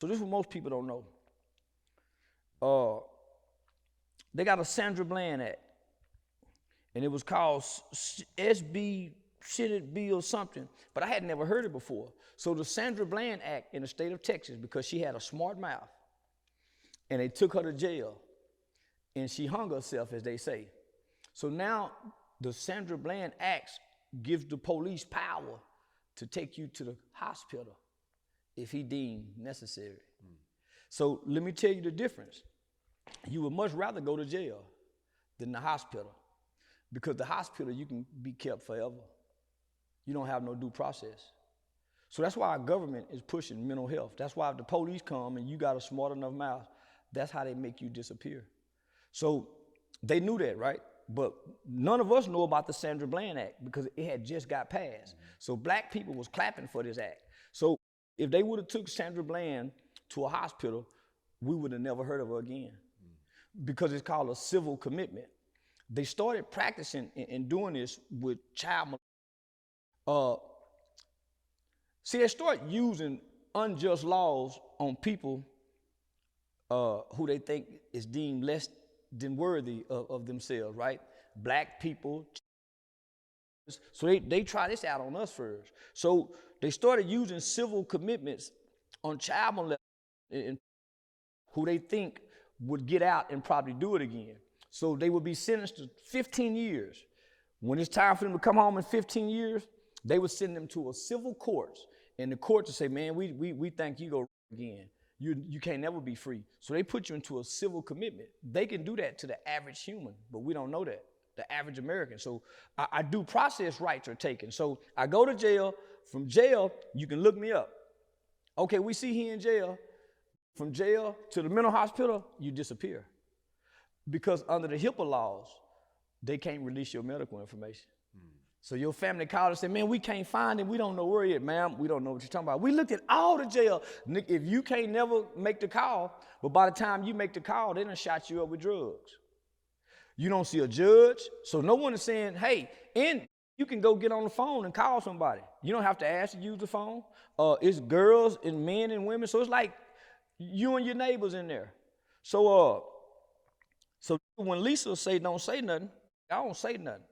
So this is what most people don't know. They got a Sandra Bland Act, and it was called SB Senate Bill something, but I had never heard it before. So the Sandra Bland Act in the state of Texas, because she had a smart mouth, and they took her to jail, and she hung herself, as they say. So now the Sandra Bland Act gives the police power to take you to the hospital if he deemed necessary. So let me tell you the difference. You would much rather go to jail than the hospital, because the hospital you can be kept forever. You don't have no due process. So that's why our government is pushing mental health. That's why if the police come and you got a smart enough mouth, that's how they make you disappear. So they knew that, right? But none of us know about the Sandra Bland Act because it had just got passed. So black people was clapping for this act. So if they would have took Sandra Bland to a hospital, we would have never heard of her again, because it's called a civil commitment. They started practicing and doing this with child molestation. See, they start using unjust laws on people who they think is deemed less than worthy of themselves, right? Black people. So they try this out on us first. So they started using civil commitments on child molesters who they think would get out and probably do it again. So they would be sentenced to 15 years. When it's time for them to come home in 15 years, they would send them to a civil court, and the court would say, man, we think you go again. You can't never be free. So they put you into a civil commitment. They can do that to the average human, but we don't know that, the average American. So our due process rights are taken. So I go to jail. From jail, you can look me up. Okay, we see he in jail. From jail to the mental hospital, you disappear. Because under the HIPAA laws, they can't release your medical information. So your family called and said, man, we can't find him. We don't know where he is. Ma'am, we don't know what you're talking about. We looked at all the jail. If you can't never make the call, but by the time you make the call, they done shot you up with drugs. You don't see a judge. So no one is saying, hey, and you can go get on the phone and call somebody. You don't have to ask to use the phone. It's girls and men and women. So it's like you and your neighbors in there. So when Lisa say don't say nothing, I don't say nothing.